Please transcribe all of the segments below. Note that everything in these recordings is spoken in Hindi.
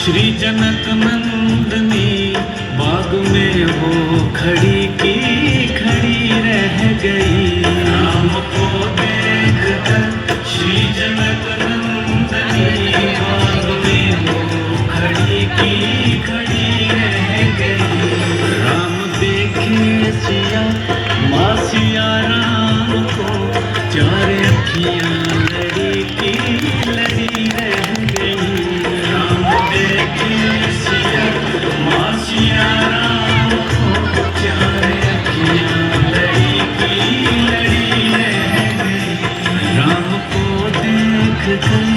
श्री जनक नंदनी बाग में हो खड़ी की खड़ी रह गई। राम को देख कर श्री जनक नंदनी बाग में हो खड़ी की खड़ी रह गई। राम देखे सिया माँ सिया राम को चार अखियाँ लड़ी की लड़ी रह गई। राम देखे सिया माँ सिया राम को चार अखियाँ लड़ी की लड़ी रह गई। राम को देख कर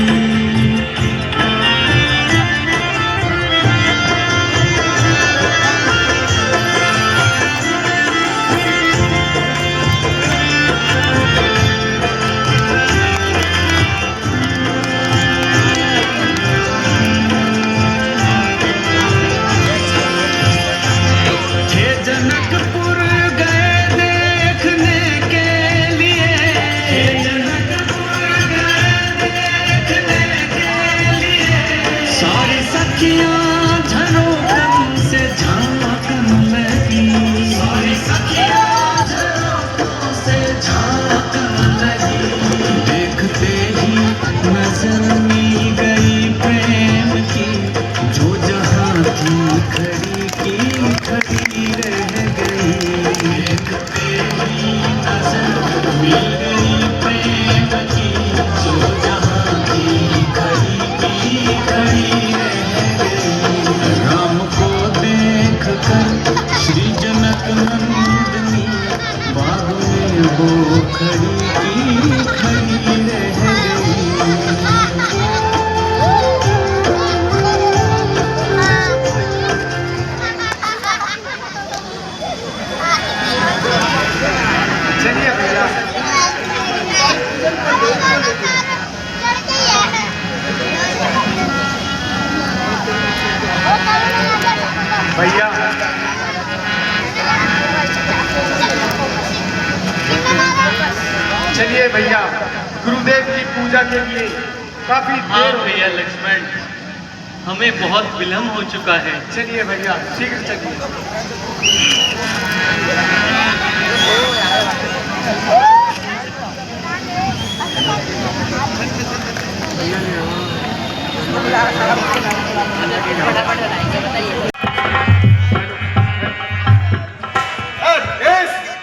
भैया चलिए भैया, गुरुदेव की पूजा के लिए काफी देर हो भैया लक्ष्मण, हमें बहुत विलम्ब हो चुका है। चलिए भैया शीघ्र चलिए।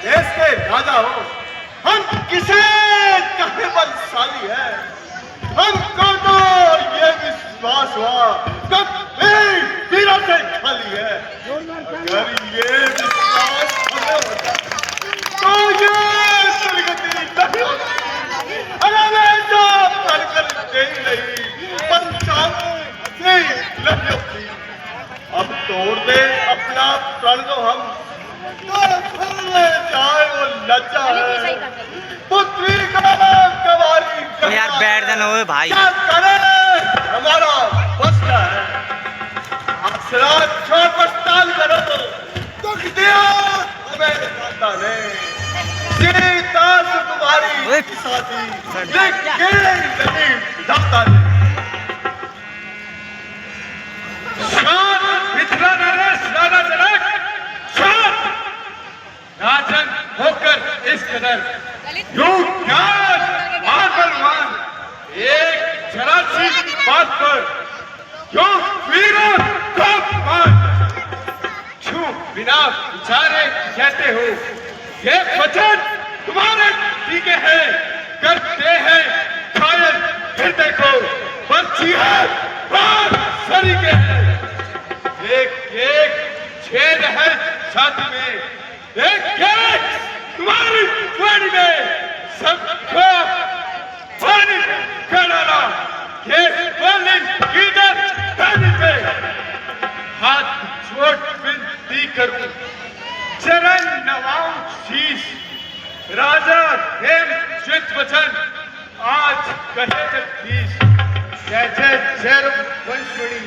देश के राजा हो, हम किसे कहे बलशाली है। हमको तो ये विश्वास हुआ कभी वीरों से खाली है। अगर ये विश्वास हमें होता तो ये दुर्गति नहीं होती। अरे तो कर दे नहीं पंचांग से लड़ी होती। अब तोड़ दे अपना प्रण को हम जाए वो लज्जा है। पुत्री का कवारी यार बैठ जाना हो भाई, क्या करे हमारा बस का है। अक्षरा छोड़ पछताल करो दुख दिया हमें माता ने। सीता सुकुमारी की शादी लेकिन दाता ने मिथिला नरेश राजा जनक राजन होकर इस कदर योग ज्ञान बलवान एक जरा सी बात पर क्यों वीरों को क्यों बिना विचारे कहते हो ये वचन तुम्हारे ठीक है करते हैं शायद फिर देखो बच्ची है बात सरी के है। एक एक छेद है छाती में, एक तुम्हारी वाणी में सबको पानी कर डाला। ये इधर पानी पे हाथ छोड़ विनती करूं, चरण नवाऊं शीश। राजा हेम चित वचन आज कहे जगदीश। जय जय जय वंशमणि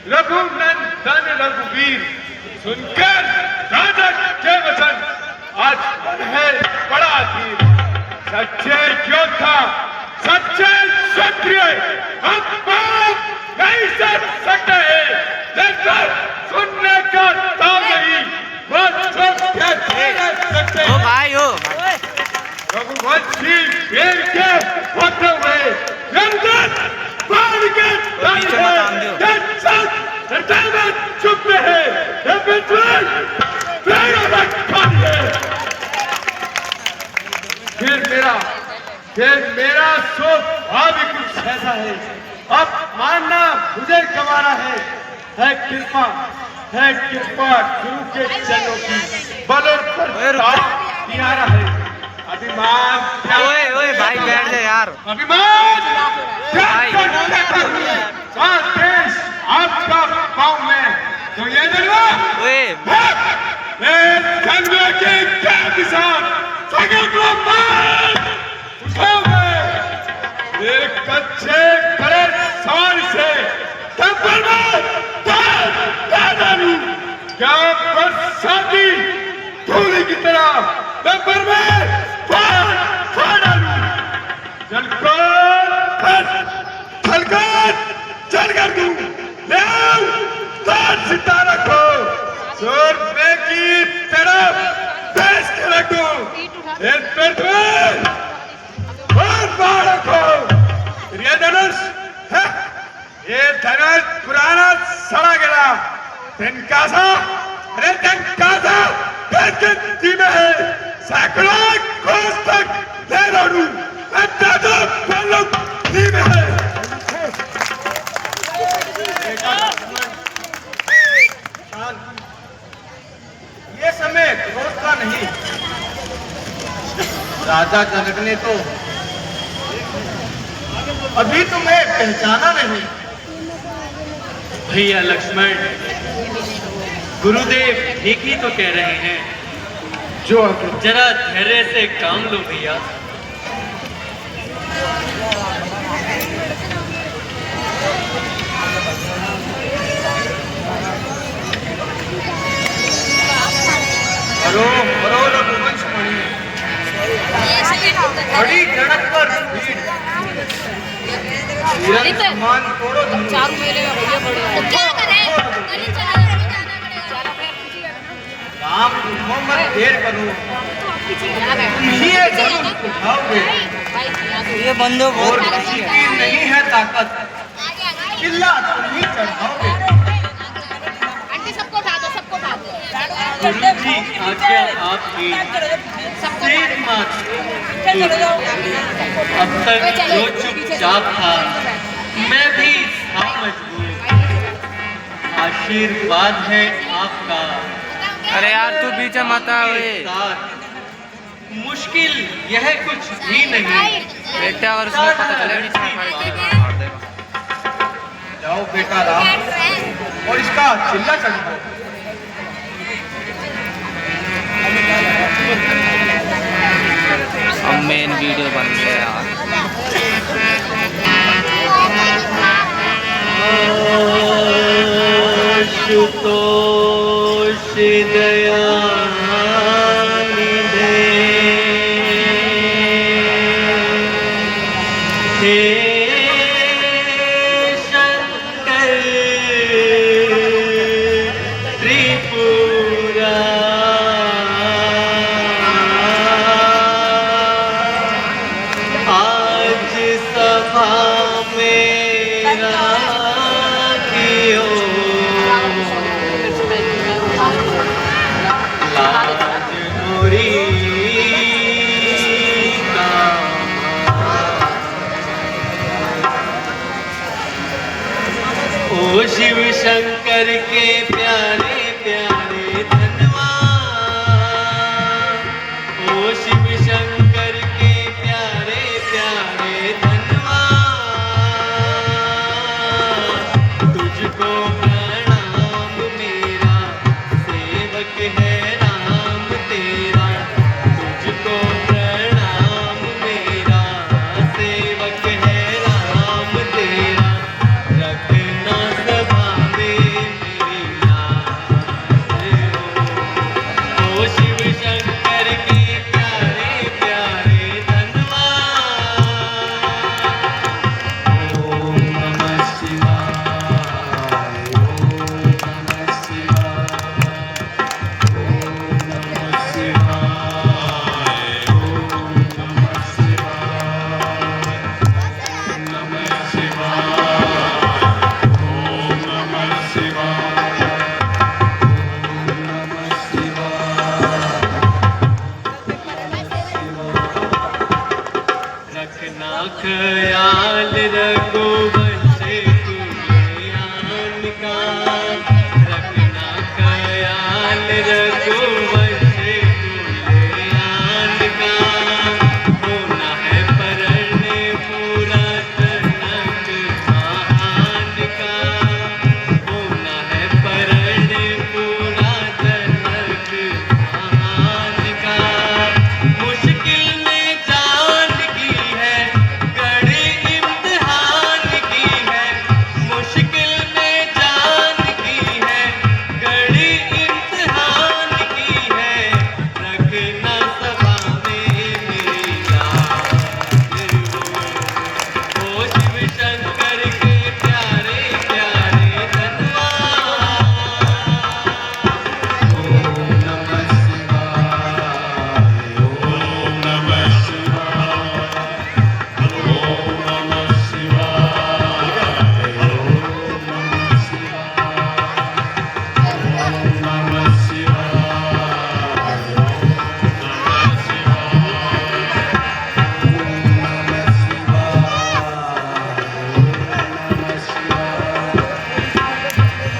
रघुनंदन रघुवीर। सुनकर राजा के वचन आज मन है बड़ा धीर। सच्चे योद्धा सच्चे क्षत्रिय हम नहीं कर सकते। शेर के होते हुए रंगत बाढ़ के चुप रहे फिर मेरा सोच भी कुछ ऐसा है। अब मानना मुझे गवारा है कृपा गुरु के चरणों की बल और प्रताप प्यारा है। अभिमान ओए भाई बैठ जा यार। अभिमान देश आपका पाँव में तो ये जन्मा जन्म के किसान सगल को मार उठाओगे मेरे कच्चे खड़े सवार से टप्पल में क्या बरसाती धूली की तरह टप्पल में चल कर दूं सितारा को जोर पे की तरफ बेच के रखो ये धनुष ये धनुष पुराना सड़ा गया तिनकासा में है सैकड़ों कोस तक ले दौड़ू में है। ये समय क्रोध का नहीं, राजा जनक ने तो अभी तुम्हें पहचाना नहीं। भैया लक्ष्मण, गुरुदेव ठीक ही तो कह रहे हैं। जो जरा धैर्य से काम लो भैया। रघुवंश मणि बड़ी झड़क पर मान तोड़ो 4 महीने में भैया बड़े क्या करें राम मोहम्मद देर करो उठाओगे ये बंदो और किसी की नहीं है ताकत चिल्ला तुम ही चढ़ाओगे। सबको उठा दो गुरु जी आज्ञा आपकी। तीर मात अब तक जो चुपचाप था मैं भी था मजबूर। आशीर्वाद है आपका। अरे यार तू बीच में मत आ। मुश्किल यह कुछ भी नहीं बेटा और उसको पता चले जाओ बेटा राम और इसका चिल्ला चढ़ाओ। अब मेन वीडियो बन गया यार। आशुतोष दया निधे हे शंकर त्रिपुरा आज सभा मेरा कियो ओ शिव शंकर के प्यारे प्यारे धनवा। ओ शिव शंकर के प्यारे प्यारे धनवा। तुझको प्रणाम मेरा सेवक है राम तेरा। तुझको प्रणाम मेरा सेवक है राम तेरा। रखना सभा में मेरी ख्याल रघुवंश कुलेयान का, रखना ख्याल रघुवंश कुलेयान का। होना है परण पूरा जनक महान का, होना है परण पूरा जनक महान का। मुश्किल में जान की है, कड़ी इम्तिहान की है, मुश्किल में जान की है, कड़ी इम्तिहान की है। रखना सभा में मेरी याद हो शिव शंकर के प्यारे प्यारे धनवान। ओम नमः शिवाय, ओम नमः शिवाय, ओम नमः शिवाय, ओम नमः शिवाय, ओम नमः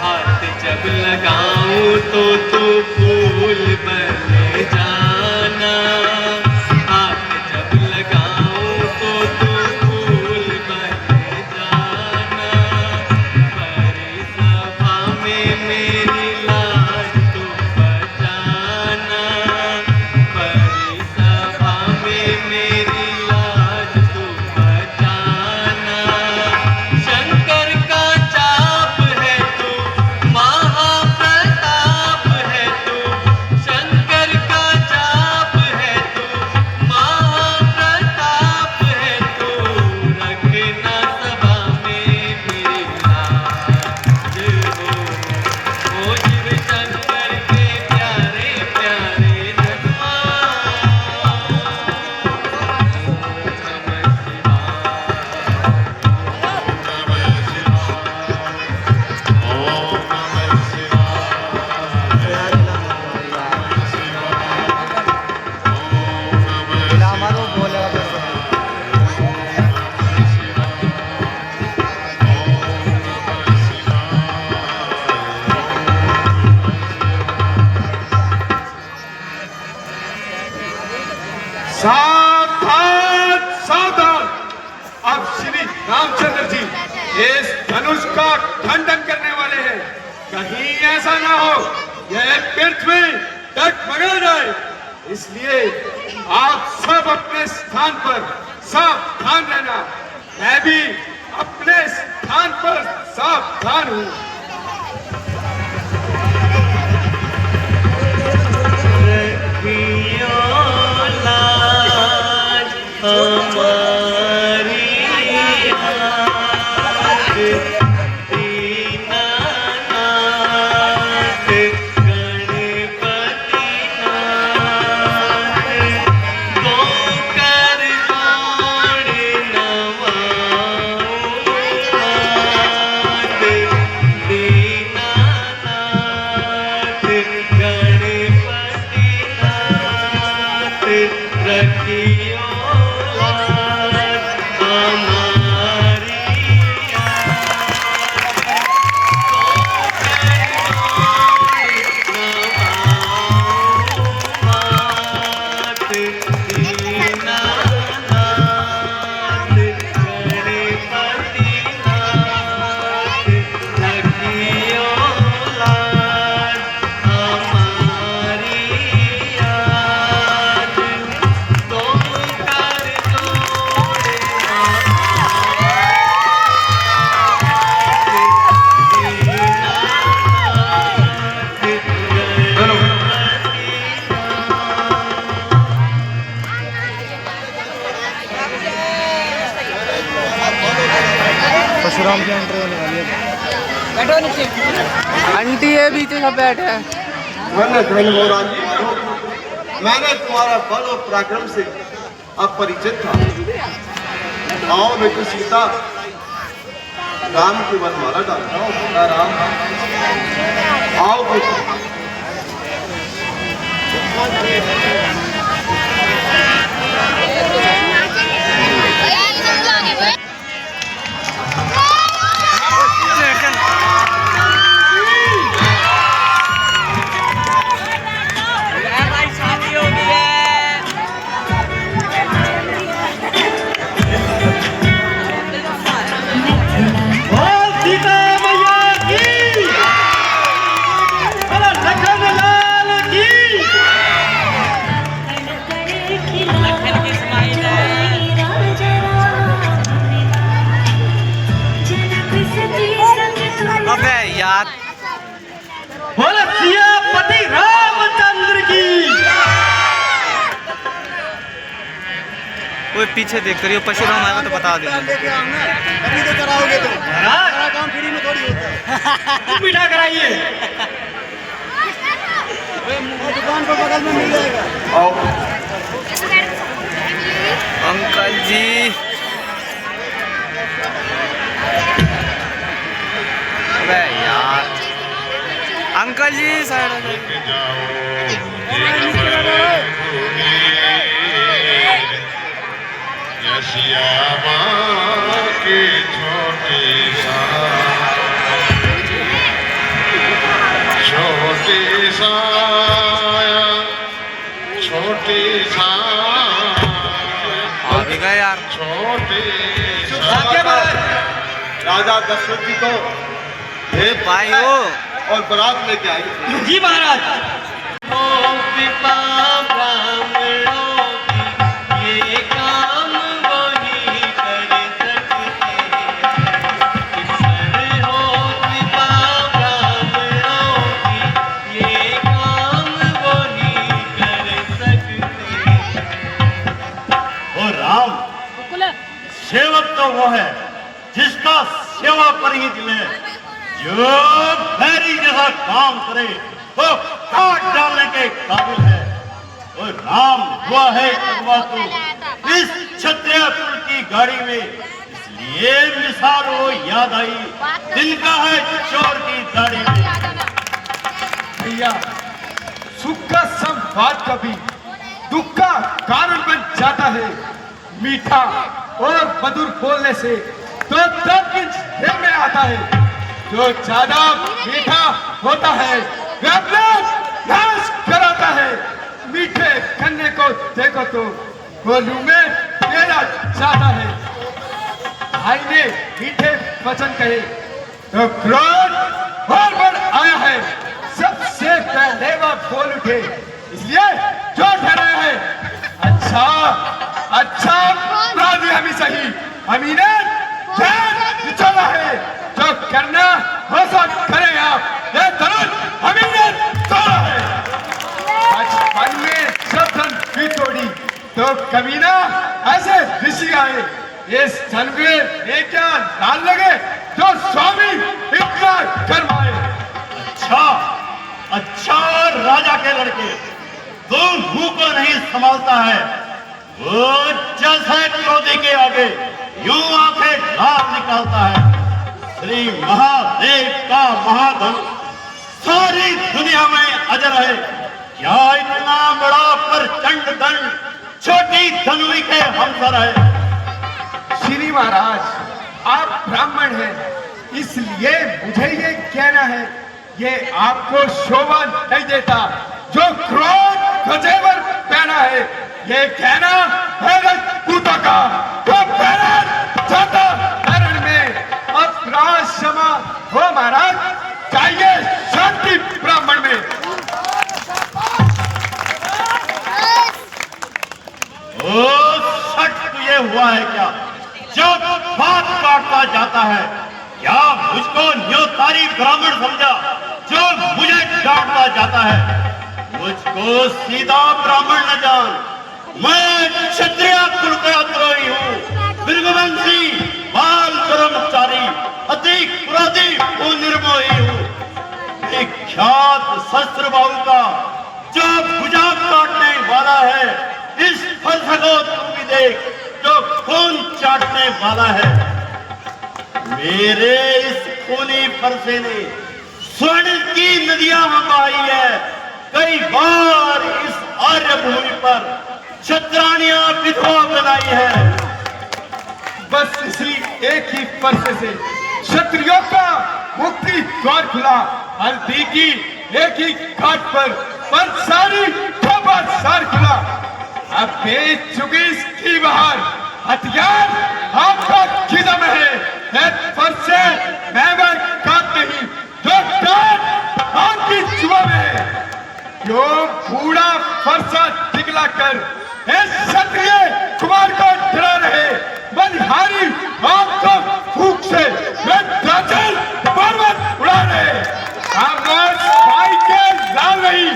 हाथ जब लगाऊं तो तू फूल बन जाना, हाथ जब लगाऊं तो तू फूल बन जाना। बड़ी सभा में मेरी लाज तू बचाना, बड़ी सभा में मेरी लाज तू बचाना। शंकर का चाप है तू, महाप्रताप है तू, शंकर का चाप है तू, महाप्रताप है तू। रखना सभा में मेरी लाज हो शिव शंकर के प्यारे प्यारे धनवान। हमारा बोलेगा फिर से। सावधान सावधान। अब श्री रामचंद्र जी इस धनुष का खंडन करने वाले हैं। कहीं ऐसा ना हो यह पृथ्वी डगमगा जाए, इसलिए आप सब अपने स्थान पर सावधान रहना। मैं भी अपने स्थान पर सावधान हूँ। रखियो लाज हमारी हाथ, दीनानाथ गणपति नाथ। गो कर जोड़ नवाऊं हाथ, दीनानाथ गणपति नाथ। रखियो लाज हमारी हाथ, दीनानाथ गणपति नाथ। रखियो लाज हमारी याद। तो कर जोड़े परशुराम की एंट्री होने वाली है। बैठो नीचे। आंटी है पीछे सब बैठे हैं। मैंने तुम्हारा बल और पराक्रम से अपरिचित था। आओ बेटी सीता, राम की वनमाला डालता हूँ। राम आओ बेटी। भैया पीछे देखते रहिए, परशुराम आएगा तो बता देना। अभी तो कराओगे तो सारा काम फ्री में थोड़ी होता है। मीठा कराइए। दुकान पर बगल में मिल जाएगा। आओ अंकल जी, अबे यार अंकल जी साइड छोटी सा अभी गए यार। राजा दशरथ जी को भाई हो और बारात लेके आई। जी महाराज। कृपा ब्राह्मणों की ये काम वही कर सकते हैं। ईश्वर हो कृपा ब्राह्मणों की ये काम वही कर सकते हैं। और राम सेवक तो वो है जिसका सेवा पर ही दिले, जो भैरी जैसा काम करे तो काट डालने के काबिल है। और राम हुआ है अगवा तो इस क्षत्रिय कुल की गाड़ी में, इसलिए मिसाल वो याद आई जिनका है चोर की दाढ़ी में। भैया सुख का संवाद कभी दुख का कारण बन जाता है। मीठा और मधुर बोलने से तो तब जेब में आता है। जो ज्यादा मीठा होता है वह नाश कराता है। मीठे गन्ने को देखो तो गोलू में तेरा जाता है। भाई ने मीठे वचन कहे तो क्रोध और बढ़ आया है। सबसे पहले वह बोल उठे, इसलिए जो ठहराया है। अच्छा अच्छा राजी हमी सही, हमी ने चला है। जो करना हो सब करें आप। ये धनुष हमी ने तोड़ा है। बचपन में सब धन की तोड़ी तो कमीना ऐसे ऋषि आए। इस धन में क्या डाल लगे जो स्वामी इतना करवाए। अच्छा अच्छा राजा के लड़के तो मुंह को नहीं संभालता है। वो जैसे क्रोधी के आगे यूं आंखें लाल निकालता है। श्री महादेव का महाधन सारी दुनिया में अजर है। क्या इतना बड़ा प्रचंड दंड छोटी धनुई के हमसर है। श्री महाराज आप ब्राह्मण हैं, इसलिए मुझे ये कहना है, ये आपको शोभा नहीं देता। जो क्रोध गजेवर पहना है, ये कहना है राजपूतों का। वो पहना जाता हरण में अपराध क्षमा हो महाराज, चाहिए शांति ब्राह्मण में। ओ सच तो ये हुआ है क्या जब बात काटता जाता है? क्या मुझको न्योतारी ब्राह्मण समझा जो मुझे डांटता जाता है? मुझको सीधा ब्राह्मण न जान, मैं क्षत्रिय कुल का द्रोही हूँ, मृगवंशी बाल कर्मचारी, अति क्रोधी हूँ, निर्मोही हूँ। विख्यात शस्त्र बाहु का जो भुजा काटने वाला है, इस फर्श को तू भी देख जो खून चाटने वाला है। मेरे इस खूनी फरसे ने स्वर्ण की नदियां बहाई है। कई बार इस आर्य भूमि पर क्षत्राणियां विधवा बनाई है। बस इसी एक ही फरसे से क्षत्रियों का मुक्ति द्वार खुला। हल्दी की एक ही घाट पर सारी सार खुला। अब बेच चुकी इसकी बहार, हथियार आपका खिजा में है। फरसे मैं काट नहीं, जो डांट आपकी जुआ में है। जो बूढ़ा फरसा दिखला कर क्षत्रिय कुमार को डरा रहे, बलिहारी आपको फूक से पर्वत उड़ा रहे। भाई के लाल नहीं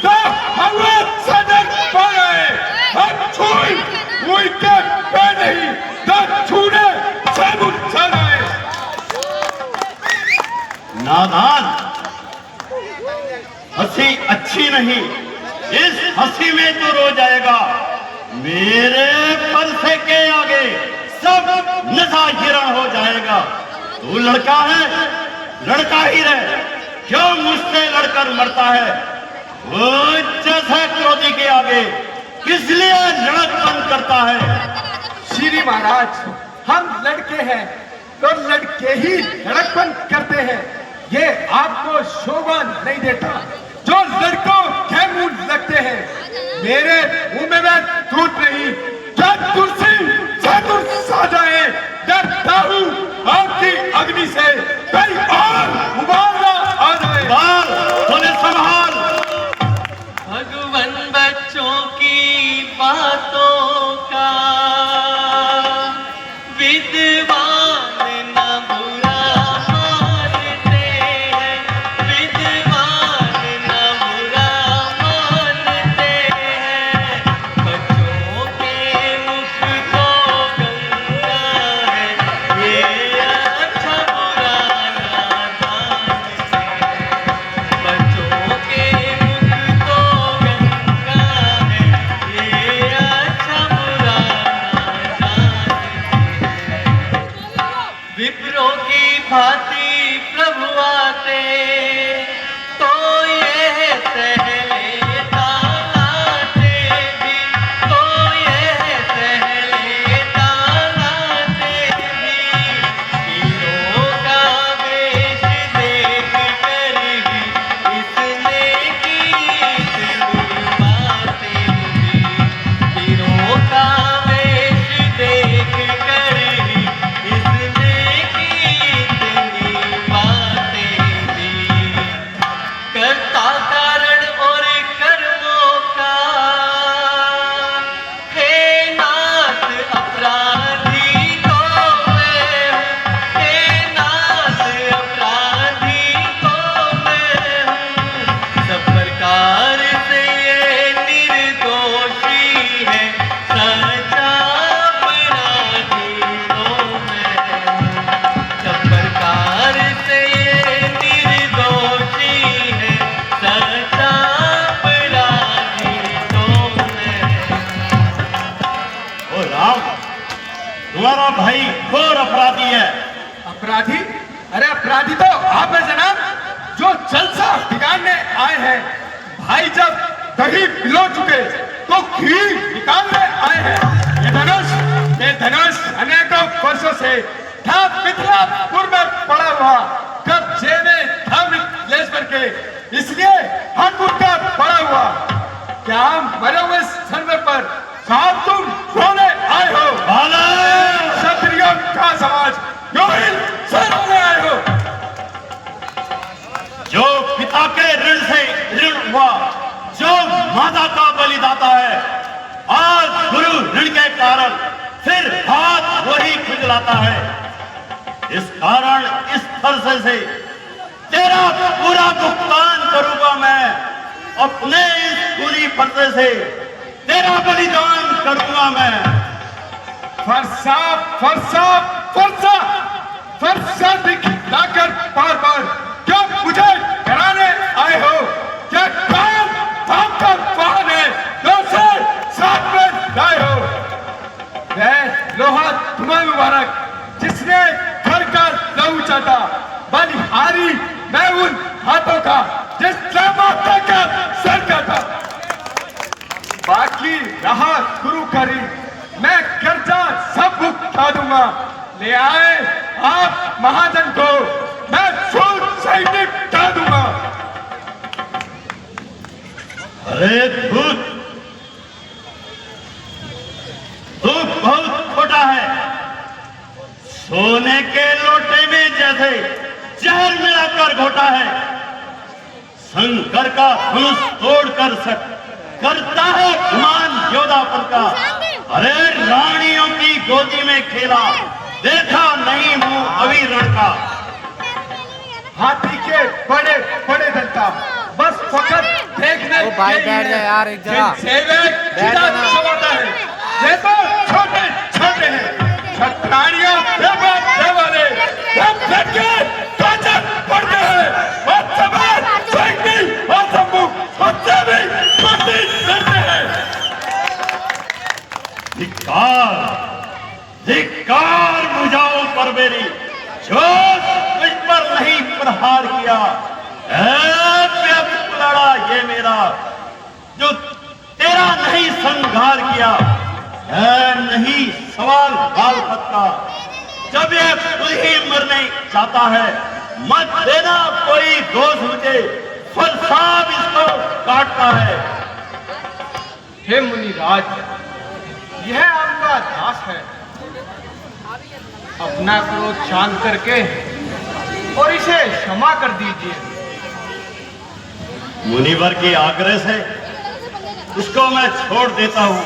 तो हम सदन पा रहे। हम छुई के पैर नहीं तो छूने से मुझे जाए। नादान, हंसी अच्छी नहीं, इस हंसी में तो रो जाएगा। मेरे परसे के आगे सब नशा हिरण हो जाएगा। तू लड़का है, लड़का ही रहे, क्यों मुझसे लड़कर मरता है? वो जैसे क्रोधी के आगे किस लिए लड़कपन करता है? श्री महाराज, हम लड़के हैं तो लड़के ही लड़कपन करते हैं। ये आपको शोभा नहीं देता जो लड़कों के मुंह लगते हैं। मेरे मुंह में मैं दूध नहीं, क्या तुलसी से तुलसा जाए। डरता हूँ आपकी अग्नि से कहीं और उबाल आ जाए। बाल उन्हें संभाल। भगवान बच्चों की बातों का विद्वान न बुरा मानते हैं, विद्वान न बुरा मानते हैं। बच्चों के मुख को गंगा है, ये अच्छा बुरा ना जानते हैं। बच्चों के मुख को गंगा है, ये अच्छा बुरा ना जानते हैं। विप्रों की भांति प्रभु आते तो ये सह लेता लाते भी, तो ये सह लेता लाते भी। हीरों का वेश देख कर ही इसने की इतनी बातें भी। हीरों का वेश देख कर ही इसने की इतनी बातें भी। कर्ता कारण और कर्मों का हे नाथ अपराधी तो मैं हूँ, हे नाथ अपराधी तो मैं हूँ। सब प्रकार से ये निर्दोषी है, सच्चा अपराधी तो मैं हूँ। सब प्रकार से ये निर्दोषी है, सच्चा अपराधी तो मैं हूँ। ओ राम, तुम्हारा भाई घोर अपराधी है। अपराधी? अरे अपराधी तो आप है जनाब, जो जलसा बिगाड़ने आए हैं। भाई जब दही पिलो चुके तो घी निकालने आए हैं। ये धनुष अनेकों वर्षों से था मिथिलापुर में पड़ा हुआ, कब्जे में था मिथिलेश्वर के, इसलिए हटपुर का पड़ा हुआ। क्या मरे हुए सर्वे पर साहब तुम रोने आए हो? क्षत्रियों का समाज क्यों रोने आए हो? जो पिता के ऋण से ऋण हुआ, जो माता का बलिदाता है, आज गुरु ऋण के कारण फिर हाथ वही खुजलाता है। इस कारण इस फरसे से तेरा पूरा भुगतान करूंगा मैं। अपने इस पूरी फरसे से तेरा बलिदान करूंगा मैं। फरसा फरसा फरसा फरसा दिखलाकर बार बार क्या मुझे डराने आए हो? क्या काम धाम का वाहन है जो से साथ में लाए हो? वह लोहा तुम्हें मुबारक जिसने घर का लहू चाटा, बलिहारी मैं उन हाथों का जिसने माता का सर काटा। बाकी रहा गुरु करी, मैं कर्जा सब उठा दूंगा। ले आए आप महाजन को, मैं सूद से निपटा दूंगा। अरे धूत, तू बहुत छोटा है। सोने के लोटे में जैसे जहर मिलाकर घोटा है। शंकर का धनुष तोड़कर करता है गुमान योधापुर का। अरे रानियों की गोदी में खेला, देखा नहीं मुंह अभी रण का। हाथी के बड़े बड़े दंता बस फकत देखने ओ भाई बैठ जा यार एक जगह। जिनसे वे चिड़ा चलाता है, ये तो छोटे छोटे जाते हैं। क्षत्रियों देवालय हम करके काचक पड़ते हैं और समाज सैनिक और सम्मुख सबसे भी मस्ती करते हैं। धिक्कार भुजाओं पर मेरी, जो मुझ पर नहीं प्रहार किया। व्यर्थ लड़ा ये मेरा, जो तेरा नहीं संघार किया। नहीं सवाल बालपत का, जब ये खुद ही मरने चाहता है। मत देना कोई दोष मुझे, फल साहब इसको काटता है। हे मुनिराज, यह आपका दास है। अपना क्रोध शांत करके और इसे क्षमा कर दीजिए। मुनिवर के आग्रह से उसको मैं छोड़ देता हूं।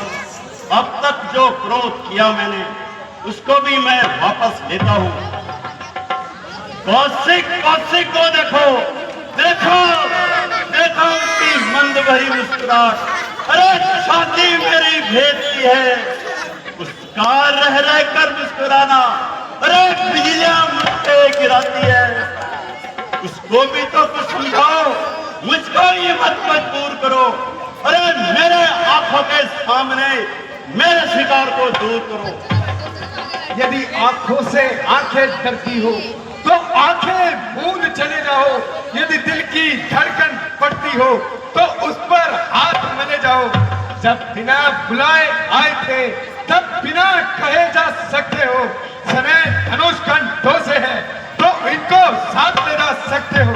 अब तक जो क्रोध किया मैंने, उसको भी मैं वापस लेता हूं। कौशिक को देखो, देखो देखो उसकी मंद भरी मुस्कुराहट। अरे छाती मेरी भेदती है, उसका रह रह कर मुस्कुराना। अरे बिजलियां मुझ पे गिराती है, उसको भी तो कुछ समझाओ, मुझको ये मत मजबूर करो। अरे मेरे आंखों के सामने मेरे शिकार को दूर करो। यदि आंखों से आंखें डरती हो तो आंखें मूंद चले जाओ। यदि दिल की धड़कन पड़ती हो तो उस पर हाथ मले जाओ। जब बिना बुलाए आए थे तब बिना कहे जा सकते हो। समय धनुष कंठों से है तो इनको साथ ले जा सकते हो।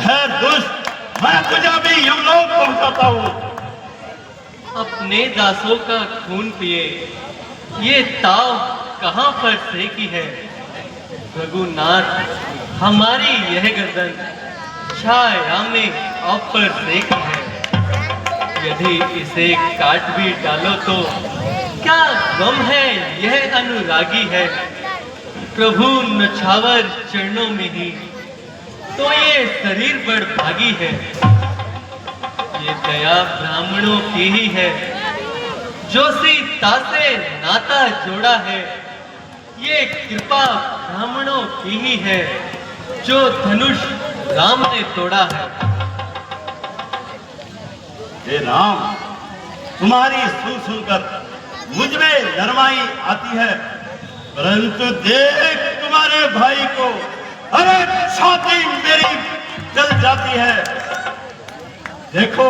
है दुष्ट, मैं तुझे भी यमलोक पहुंचाता हूं। अपने दासों का खून पिए, ये ताव कहाँ पर सेकी है। रघुनाथ, हमारी यह गर्दन छाया में अपर सेकी है। यदि इसे काट भी डालो तो क्या गम है, यह अनुरागी है। प्रभु नछावर चरणों में ही तो ये शरीर बड़ भागी है। ये दया ब्राह्मणों की ही है, जो सीता से नाता जोड़ा है। ये कृपा ब्राह्मणों की ही है, जो धनुष राम ने तोड़ा है। हे राम, तुम्हारी सुन सुनकर मुझ में नरमाई आती है, परंतु देख तुम्हारे भाई को, अरे छाती मेरी जल जाती है। देखो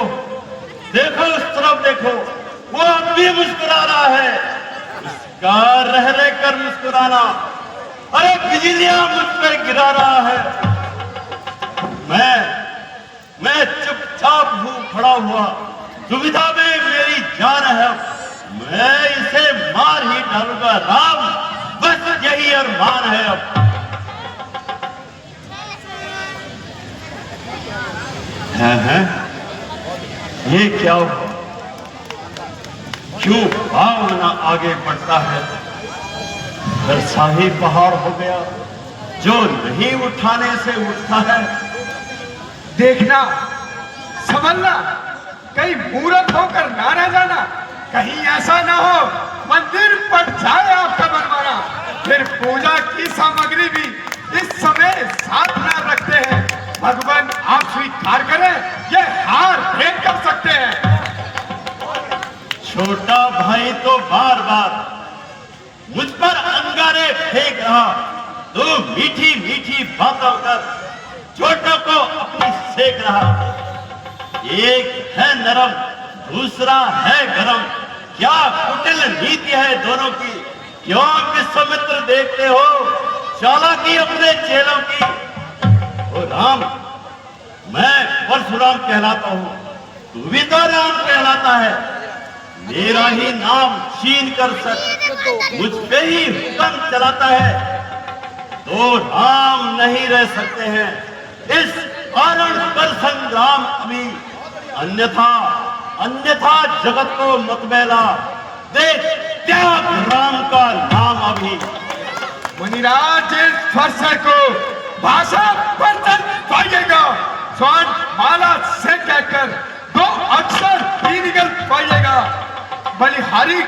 देखो उस तरफ देखो, वो अब भी मुस्कुरा रहा है। उसका रह रह कर मुस्कुराना, अरे बिजलियां मुझ पर गिरा रहा है। मैं चुपचाप हूं खड़ा हुआ, दुविधा में मेरी जान है। मैं इसे मार ही डालूंगा राम, बस यही अरमान है अब। है ये क्या हुआ? क्यों भावना आगे बढ़ता है? ऐसा ही पहाड़ हो गया जो नहीं उठाने से उठता है। देखना, संभलना, कहीं मूर्ख होकर ना रह जाना। कहीं ऐसा ना हो मंदिर पर जाए आपका बनवाना। फिर पूजा की सामग्री भी इस समय साथ ना रखते हैं। भगवान आप स्वीकार करें, ये हार भेंट कर सकते हैं। छोटा भाई तो बार बार मुझ पर अंगारे फेंक रहा, तो मीठी मीठी बातों कर छोटों को अपनी सेक रहा। एक है नरम, दूसरा है गरम, क्या कुटिल नीति है दोनों की। क्यों विश्वामित्र देखते हो चालाकी अपने चेलों की। ओ राम, मैं परशुराम कहलाता हूं, तू भी तो राम कहलाता है। मेरा ही नाम छीन कर सक मुझ पे ही हुक्म चलाता है, तो राम नहीं रह सकते हैं इस कारण पर संग्राम अभी। अन्यथा जगत को मत बेला, देख त्याग राम का नाम अभी। मुनिराज इस फरसे को भाषा बर्तन पाइएगा, स्वर्ण माला से कहकर दो अक्षर भी निकल पाइएगा। बलिहारी